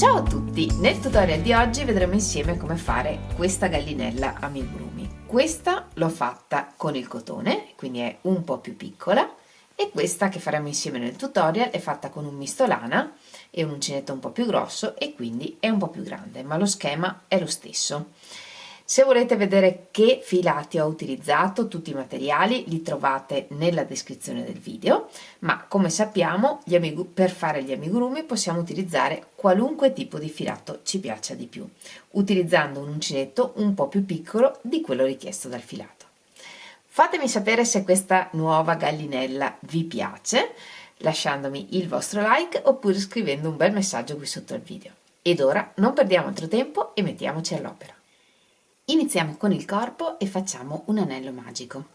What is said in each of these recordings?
Ciao a tutti! Nel tutorial di oggi vedremo insieme come fare questa gallinella amigurumi. Questa l'ho fatta con il cotone, quindi è un po' più piccola, e questa che faremo insieme nel tutorial è fatta con un misto lana e un uncinetto un po' più grosso e quindi è un po' più grande, ma lo schema è lo stesso. Se volete vedere che filati ho utilizzato, tutti i materiali li trovate nella descrizione del video, ma come sappiamo per fare gli amigurumi possiamo utilizzare qualunque tipo di filato ci piaccia di più, utilizzando un uncinetto un po' più piccolo di quello richiesto dal filato. Fatemi sapere se questa nuova gallinella vi piace, lasciandomi il vostro like oppure scrivendo un bel messaggio qui sotto il video. Ed ora non perdiamo altro tempo e mettiamoci all'opera. Iniziamo con il corpo e facciamo un anello magico.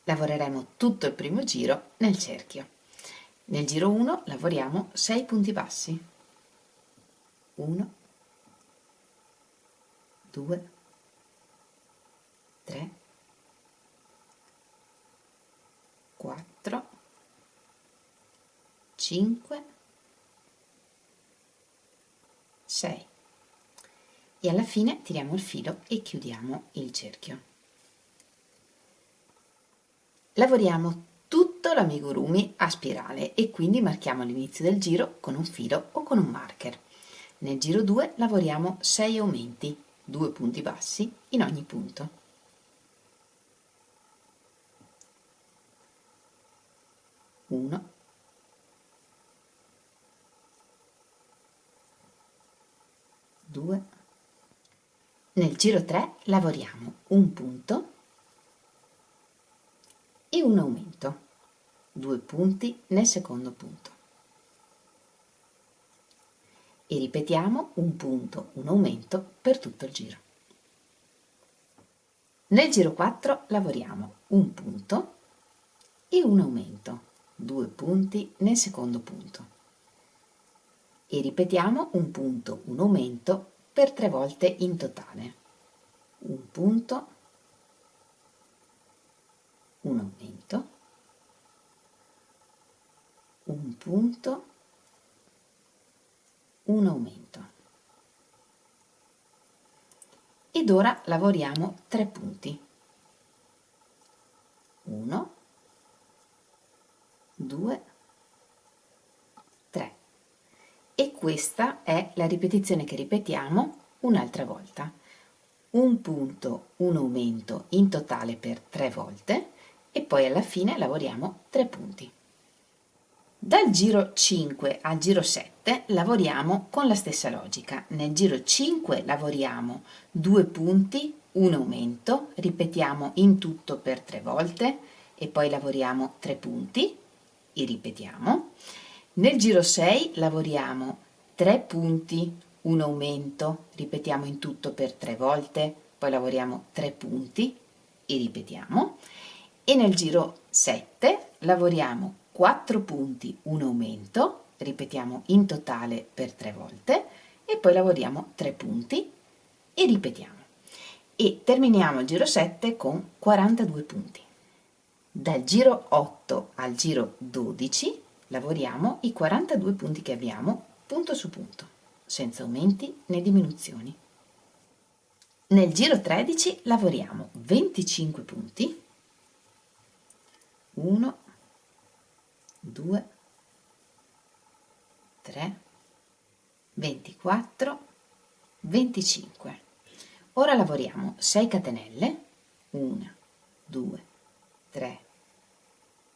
Lavoreremo tutto il primo giro nel cerchio. Nel giro 1 lavoriamo 6 punti bassi. 1, 2, 3, 4, 5, 6 e alla fine tiriamo il filo e chiudiamo il cerchio. Lavoriamo tutto l'amigurumi a spirale e quindi marchiamo l'inizio del giro con un filo o con un marker. Nel giro 2 lavoriamo 6 aumenti, 2 punti bassi in ogni punto. 1, 2. Nel giro 3 lavoriamo un punto e un aumento, 2 punti nel secondo punto. E ripetiamo un punto, un aumento per tutto il giro. Nel giro 4 lavoriamo un punto e un aumento, 2 punti nel secondo punto. E ripetiamo un punto, un aumento per 3 volte in totale. Un punto, un aumento, un punto, un aumento. Ed ora lavoriamo 3 punti. 1, 2, 3. E questa è la ripetizione che ripetiamo un'altra volta. Un punto, un aumento in totale per 3 volte e poi alla fine lavoriamo 3 punti. Dal giro 5 al giro 7 lavoriamo con la stessa logica. Nel giro 5 lavoriamo 2 punti, un aumento, ripetiamo in tutto per 3 volte e poi lavoriamo 3 punti e ripetiamo. Nel giro 6 lavoriamo 3 punti, un aumento, ripetiamo in tutto per 3 volte, poi lavoriamo 3 punti e ripetiamo. E nel giro 7 lavoriamo 4 punti, un aumento, ripetiamo in totale per 3 volte e poi lavoriamo 3 punti e ripetiamo. E terminiamo il giro 7 con 42 punti. Dal giro 8 al giro 12 lavoriamo i 42 punti che abbiamo punto su punto, senza aumenti né diminuzioni. Nel giro 13 lavoriamo 25 punti, 1, 2, 3, 24, 25. Ora lavoriamo 6 catenelle, 1, 2, 3,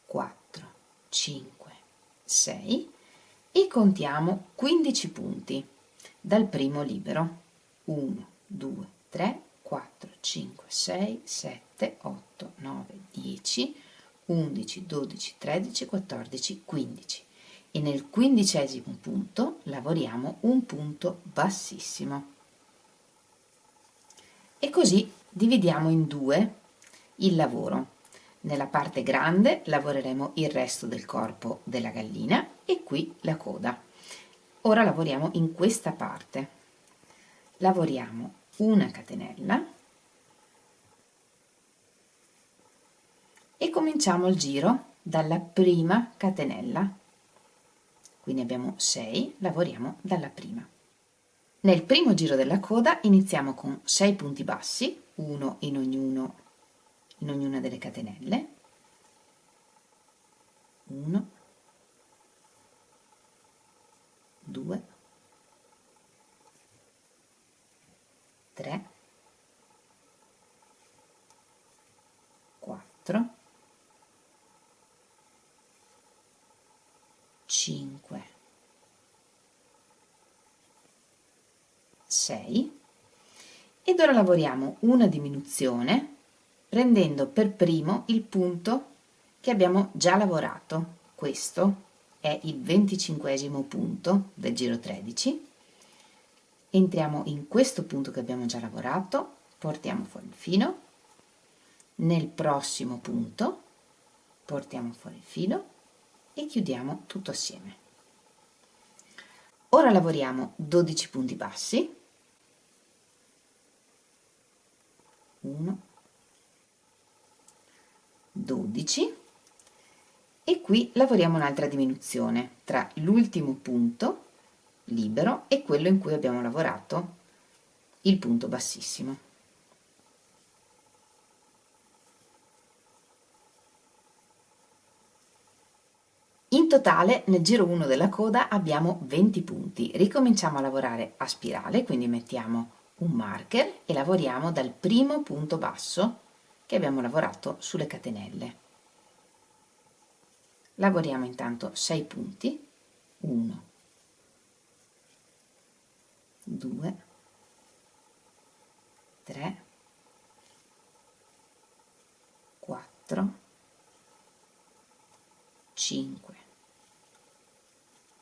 4, 5, 6 e contiamo 15 punti dal primo libero. 1, 2, 3, 4, 5, 6, 7, 8, 9, 10, 11, 12, 13, 14, 15 e nel 15° punto lavoriamo un punto bassissimo e così dividiamo in 2 il lavoro. Nella parte grande lavoreremo il resto del corpo della gallina e qui la coda. Ora lavoriamo in questa parte. Lavoriamo una catenella, e cominciamo il giro dalla prima catenella, quindi abbiamo 6, lavoriamo dalla prima. Nel primo giro della coda iniziamo con 6 punti bassi, uno in ognuna delle catenelle, 1, 2, 3, 4, 5, 6 ed ora lavoriamo una diminuzione prendendo per primo il punto che abbiamo già lavorato. Questo è il 25esimo punto del giro 13. Entriamo in questo punto che abbiamo già lavorato, portiamo fuori il filo, nel prossimo punto portiamo fuori il filo e chiudiamo tutto assieme. Ora lavoriamo 12 punti bassi, 1, 12 e qui lavoriamo un'altra diminuzione tra l'ultimo punto libero e quello in cui abbiamo lavorato il punto bassissimo. In totale nel giro 1 della coda abbiamo 20 punti. Ricominciamo a lavorare a spirale, quindi mettiamo un marker e lavoriamo dal primo punto basso che abbiamo lavorato sulle catenelle. Lavoriamo intanto 6 punti, 1, 2, 3, 4, 5,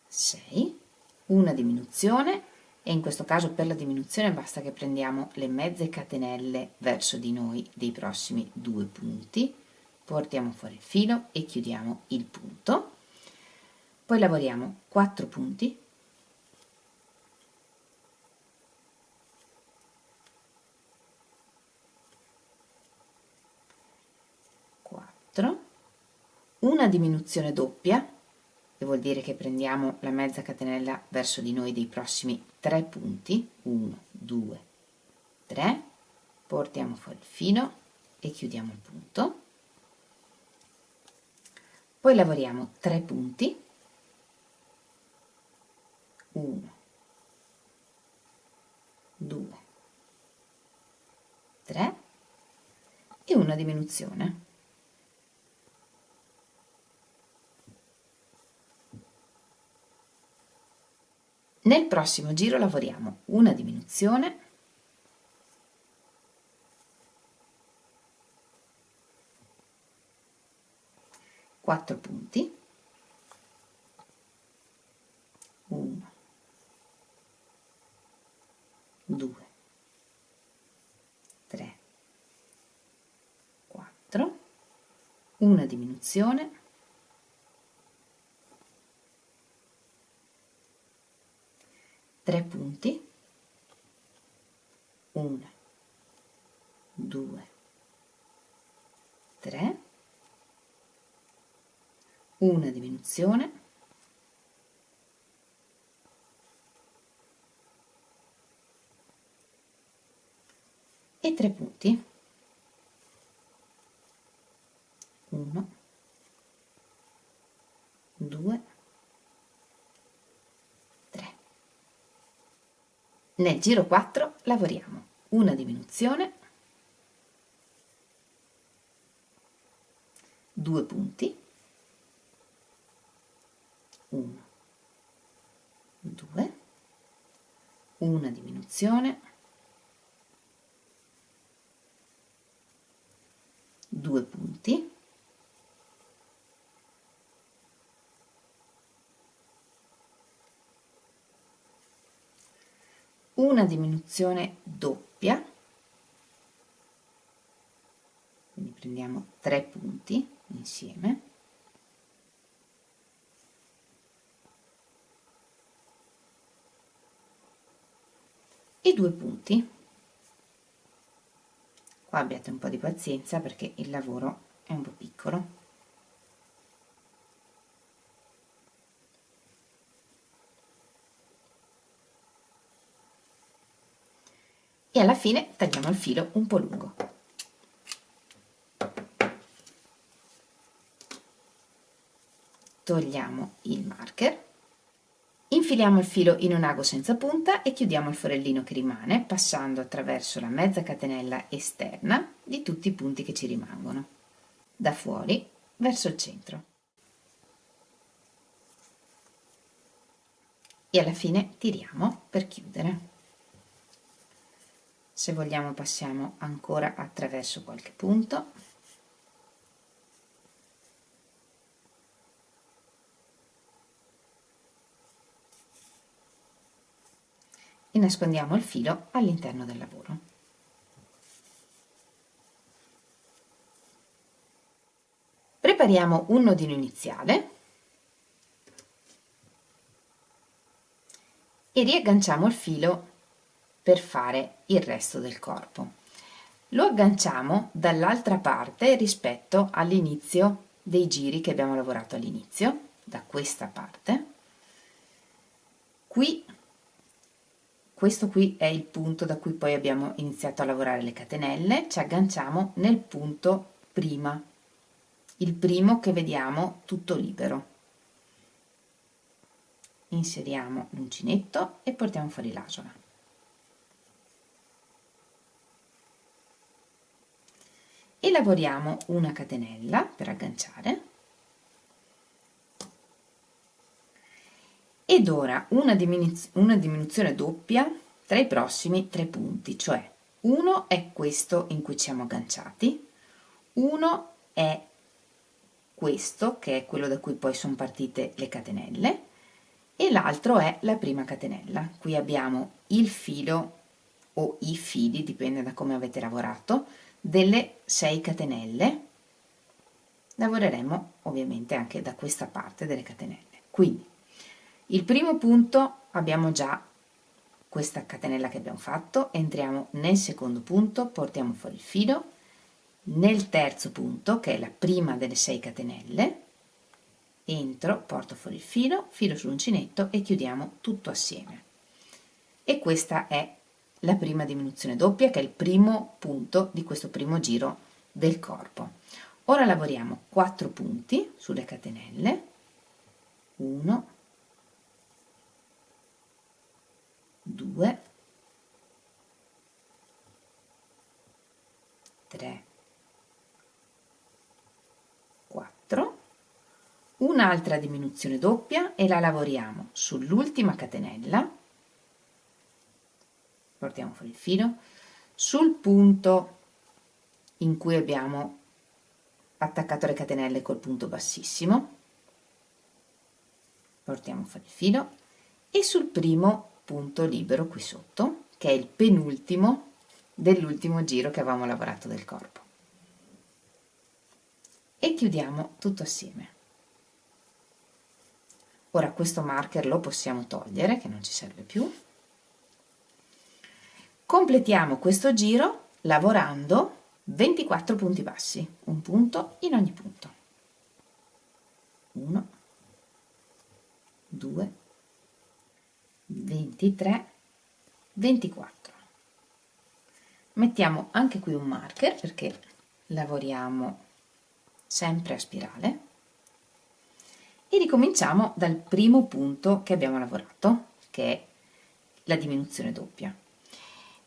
6, una diminuzione e in questo caso per la diminuzione basta che prendiamo le mezze catenelle verso di noi dei prossimi 2 punti, portiamo fuori il filo e chiudiamo il punto. Poi lavoriamo 4 punti, 4, una diminuzione doppia, che vuol dire che prendiamo la mezza catenella verso di noi dei prossimi 3 punti, 1, 2, 3, portiamo fuori il filo e chiudiamo il punto. Poi lavoriamo 3 punti, 1, 2, 3 e una diminuzione. Nel prossimo giro lavoriamo una diminuzione, 4 punti, 1, 2, 3, 4, una diminuzione, 3 punti, 1, 2, 3, una diminuzione, e 3 punti, 1, 2, 3. Nel giro 4 lavoriamo una diminuzione, 2 punti, 1, 2, una diminuzione, 2 punti, 1 diminuzione doppia, quindi prendiamo 3 punti insieme, e 2 punti. Qua abbiate un po' di pazienza perché il lavoro è un po' piccolo. E alla fine tagliamo il filo un po' lungo. Togliamo il marker, infiliamo il filo in un ago senza punta e chiudiamo il forellino che rimane passando attraverso la mezza catenella esterna di tutti i punti che ci rimangono, da fuori verso il centro. E alla fine tiriamo per chiudere. Se vogliamo passiamo ancora attraverso qualche punto. E nascondiamo il filo all'interno del lavoro. Prepariamo un nodino iniziale e riagganciamo il filo per fare il resto del corpo. Lo agganciamo dall'altra parte rispetto all'inizio dei giri che abbiamo lavorato all'inizio, da questa parte. Questo qui è il punto da cui poi abbiamo iniziato a lavorare le catenelle, ci agganciamo nel punto prima, il primo che vediamo tutto libero. Inseriamo l'uncinetto e portiamo fuori l'asola. E lavoriamo una catenella per agganciare. Ed ora una diminuzione doppia tra i prossimi 3 punti, cioè uno è questo in cui ci siamo agganciati, uno è questo che è quello da cui poi sono partite le catenelle e l'altro è la prima catenella. Qui abbiamo il filo o i fili, dipende da come avete lavorato, delle 6 catenelle. Lavoreremo ovviamente anche da questa parte delle catenelle. Quindi il primo punto abbiamo già questa catenella che abbiamo fatto, entriamo nel secondo punto, portiamo fuori il filo, nel terzo punto che è la prima delle 6 catenelle, entro, porto fuori il filo, filo sull'uncinetto e chiudiamo tutto assieme. E questa è la prima diminuzione doppia che è il primo punto di questo primo giro del corpo. Ora lavoriamo 4 punti sulle catenelle, 1, 2, 3, 4, un'altra diminuzione doppia e la lavoriamo sull'ultima catenella, portiamo fuori il filo, sul punto in cui abbiamo attaccato le catenelle col punto bassissimo, portiamo fuori il filo e sul primo punto libero qui sotto, che è il penultimo dell'ultimo giro che avevamo lavorato del corpo. E chiudiamo tutto assieme. Ora questo marker lo possiamo togliere, che non ci serve più. Completiamo questo giro lavorando 24 punti bassi, un punto in ogni punto. 1, 2, 23, 24. Mettiamo anche qui un marker perché lavoriamo sempre a spirale e ricominciamo dal primo punto che abbiamo lavorato, che è la diminuzione doppia.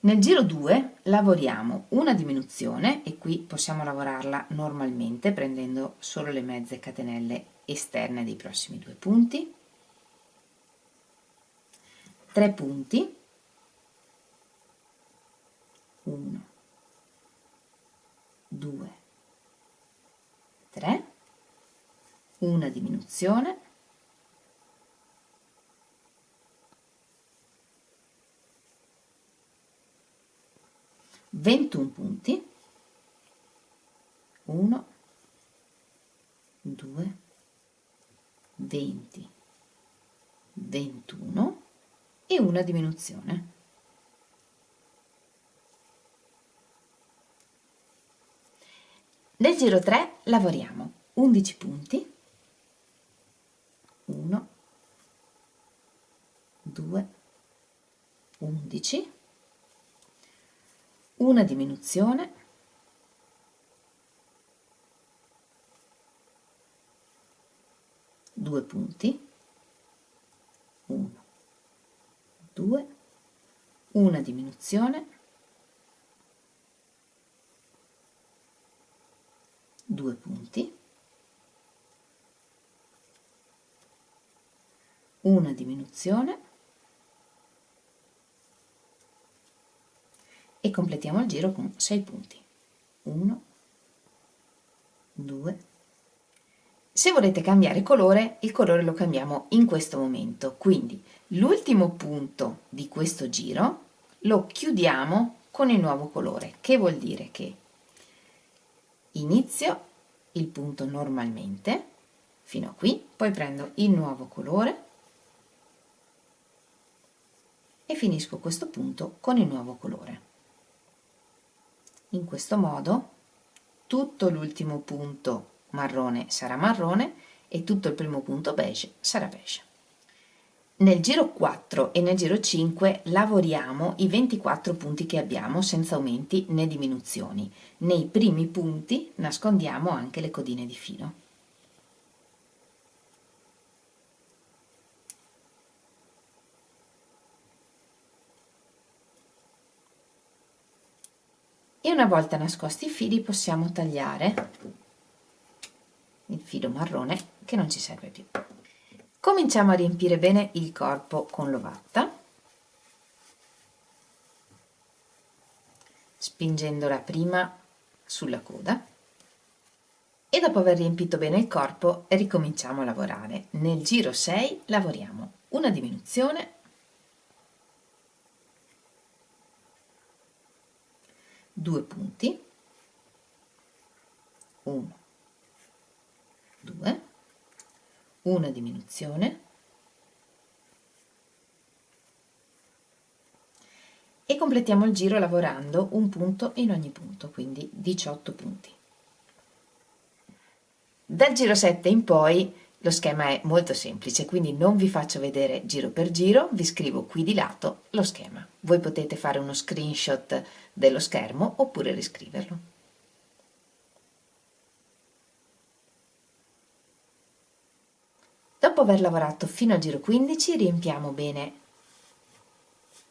Nel giro 2 lavoriamo una diminuzione e qui possiamo lavorarla normalmente prendendo solo le mezze catenelle esterne dei prossimi 2 punti, 3 punti, 1, 2, 3, una diminuzione, ventuno punti, 1, 2, 20, 21 e una diminuzione. Nel Nel giro 3 lavoriamo 11 punti, 1, 2, 11, una diminuzione, due punti, 1, 2, una diminuzione, 2 punti, una diminuzione e completiamo il giro con 6 punti. 1, 2. Se volete cambiare colore, il colore lo cambiamo in questo momento, quindi l'ultimo punto di questo giro lo chiudiamo con il nuovo colore, che vuol dire che inizio il punto normalmente fino a qui, poi prendo il nuovo colore e finisco questo punto con il nuovo colore. In questo modo tutto l'ultimo punto marrone sarà marrone e tutto il primo punto beige sarà beige. Nel giro 4 e nel giro 5 lavoriamo i 24 punti che abbiamo senza aumenti né diminuzioni. Nei primi punti nascondiamo anche le codine di filo. E una volta nascosti i fili possiamo tagliare il filo marrone che non ci serve più. Cominciamo a riempire bene il corpo con l'ovatta, spingendola prima sulla coda, e dopo aver riempito bene il corpo ricominciamo a lavorare. Nel giro 6 lavoriamo una diminuzione, 2 punti, 1, 2, una diminuzione e completiamo il giro lavorando un punto in ogni punto, quindi 18 punti. Dal giro 7 in poi lo schema è molto semplice, quindi non vi faccio vedere giro per giro, vi scrivo qui di lato lo schema. Voi potete fare uno screenshot dello schermo oppure riscriverlo. Dopo aver lavorato fino al giro 15 riempiamo bene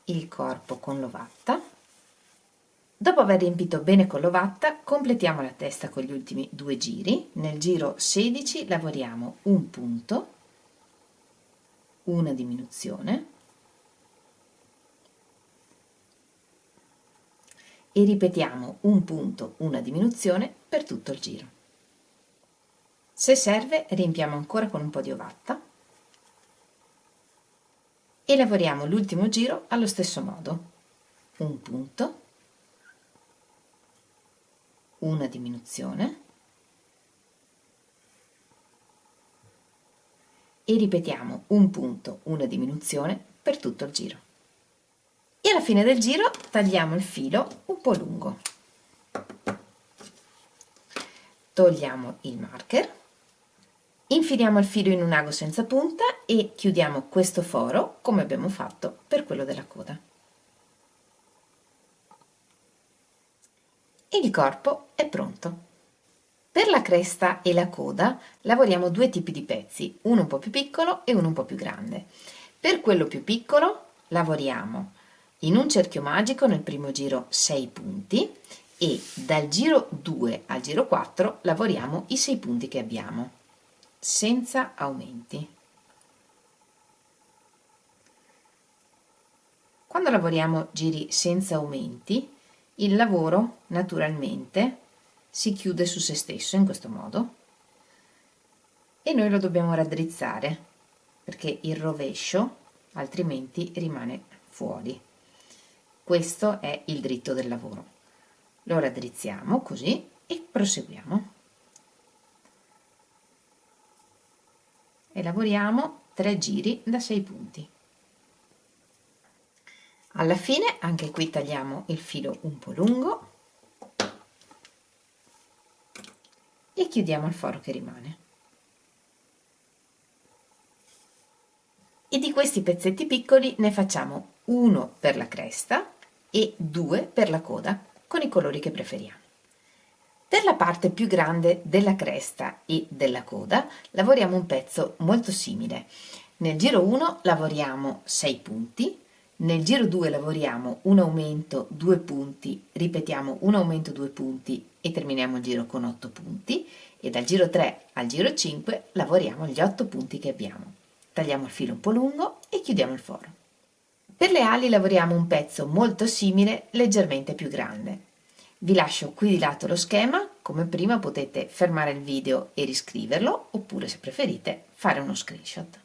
il corpo con l'ovatta. Dopo aver riempito bene con l'ovatta completiamo la testa con gli ultimi 2 giri. Nel giro 16 lavoriamo un punto, una diminuzione e ripetiamo un punto, una diminuzione per tutto il giro. Se serve riempiamo ancora con un po' di ovatta e lavoriamo l'ultimo giro allo stesso modo. Un punto, una diminuzione e ripetiamo un punto, una diminuzione per tutto il giro. E alla fine del giro tagliamo il filo un po' lungo. Togliamo il marker. Infiliamo il filo in un ago senza punta e chiudiamo questo foro come abbiamo fatto per quello della coda. E il corpo è pronto. Per la cresta e la coda lavoriamo 2 tipi di pezzi, uno un po' più piccolo e uno un po' più grande. Per quello più piccolo lavoriamo in un cerchio magico nel primo giro 6 punti e dal giro 2 al giro 4 lavoriamo i 6 punti che abbiamo, senza aumenti. Quando lavoriamo giri senza aumenti, il lavoro naturalmente si chiude su se stesso in questo modo e noi lo dobbiamo raddrizzare perché il rovescio altrimenti rimane fuori. Questo è il dritto del lavoro. Lo raddrizziamo così e proseguiamo. E lavoriamo 3 giri da 6 punti. Alla fine anche qui tagliamo il filo un po' lungo e chiudiamo il foro che rimane. E di questi pezzetti piccoli ne facciamo uno per la cresta e due per la coda con i colori che preferiamo. Per la parte più grande della cresta e della coda lavoriamo un pezzo molto simile. Nel giro 1 lavoriamo 6 punti, nel giro 2 lavoriamo un aumento 2 punti, ripetiamo un aumento 2 punti e terminiamo il giro con 8 punti e dal giro 3 al giro 5 lavoriamo gli 8 punti che abbiamo. Tagliamo il filo un po' lungo e chiudiamo il foro. Per le ali lavoriamo un pezzo molto simile, leggermente più grande. Vi lascio qui di lato lo schema, come prima potete fermare il video e riscriverlo, oppure se preferite fare uno screenshot.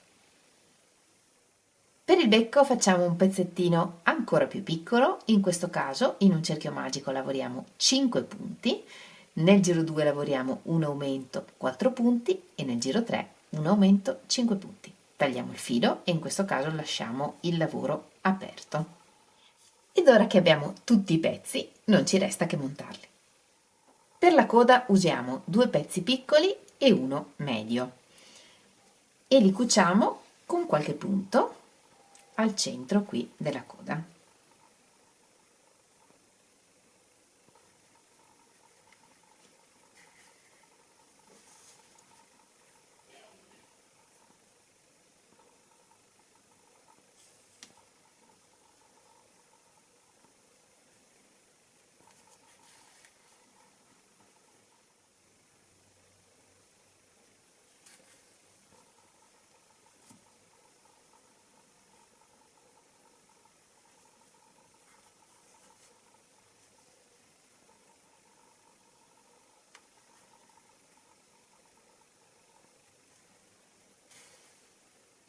Per il becco facciamo un pezzettino ancora più piccolo, in questo caso in un cerchio magico lavoriamo 5 punti, nel giro 2 lavoriamo un aumento 4 punti e nel giro 3 un aumento 5 punti. Tagliamo il filo e in questo caso lasciamo il lavoro aperto. Ed ora che abbiamo tutti i pezzi, non ci resta che montarli. Per la coda usiamo 2 pezzi piccoli e uno medio e li cuciamo con qualche punto al centro qui della coda.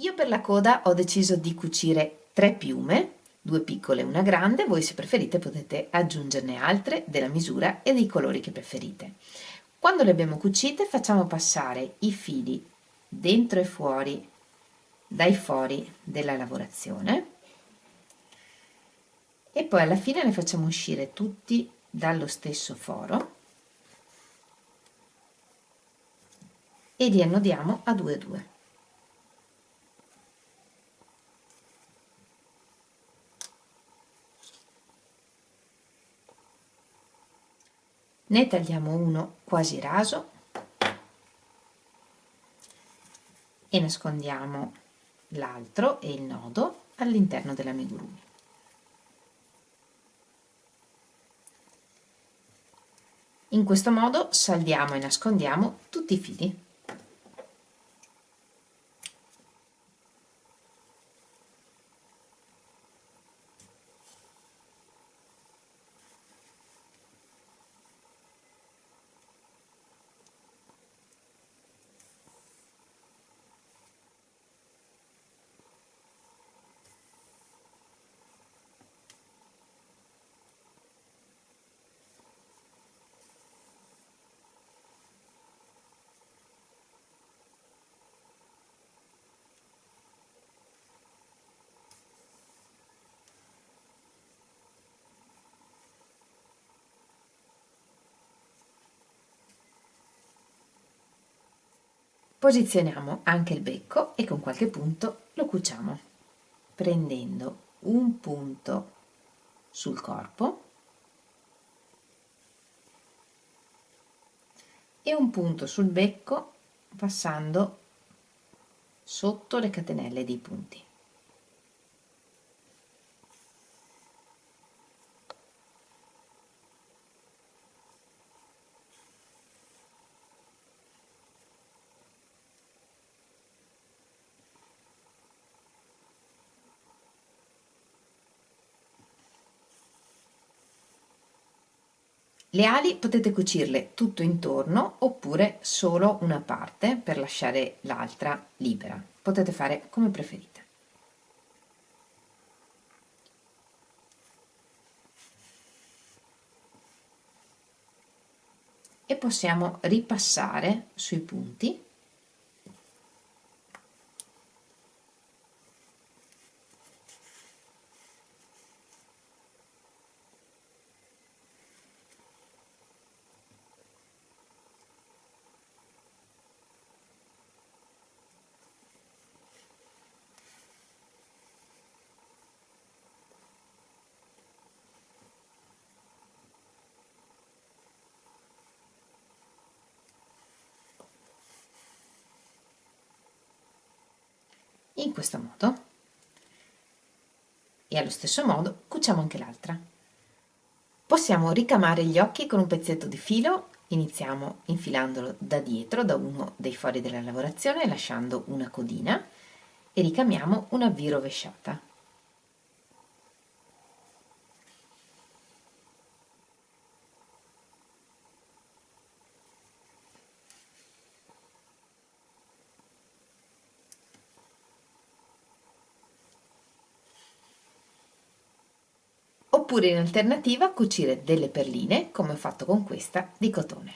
Io per la coda ho deciso di cucire 3 piume, 2 piccole e una grande, voi se preferite potete aggiungerne altre della misura e dei colori che preferite. Quando le abbiamo cucite facciamo passare i fili dentro e fuori dai fori della lavorazione e poi alla fine ne facciamo uscire tutti dallo stesso foro e li annodiamo a 2 a 2. Ne tagliamo uno quasi raso e nascondiamo l'altro e il nodo all'interno dell'amigurumi. In questo modo saldiamo e nascondiamo tutti i fili. Posizioniamo anche il becco e con qualche punto lo cuciamo, prendendo un punto sul corpo e un punto sul becco passando sotto le catenelle dei punti. Le ali potete cucirle tutto intorno oppure solo una parte per lasciare l'altra libera. Potete fare come preferite. E possiamo ripassare sui punti in questo modo e allo stesso modo cuciamo anche l'altra. Possiamo ricamare gli occhi con un pezzetto di filo. Iniziamo infilandolo da dietro, da uno dei fori della lavorazione, lasciando una codina e ricamiamo una V rovesciata. Oppure in alternativa cucire delle perline, come ho fatto con questa di cotone.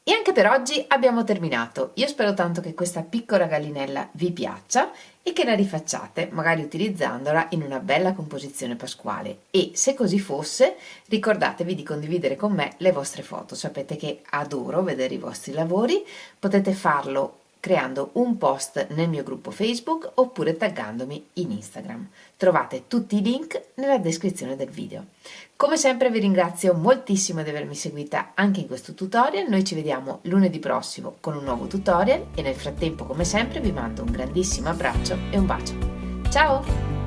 E anche per oggi abbiamo terminato. Io spero tanto che questa piccola gallinella vi piaccia e che la rifacciate, magari utilizzandola in una bella composizione pasquale. E se così fosse, ricordatevi di condividere con me le vostre foto. Sapete che adoro vedere i vostri lavori. Potete farlo creando un post nel mio gruppo Facebook oppure taggandomi in Instagram. Trovate tutti i link nella descrizione del video. Come sempre vi ringrazio moltissimo di avermi seguita anche in questo tutorial. Noi ci vediamo lunedì prossimo con un nuovo tutorial e nel frattempo, come sempre, vi mando un grandissimo abbraccio e un bacio. Ciao!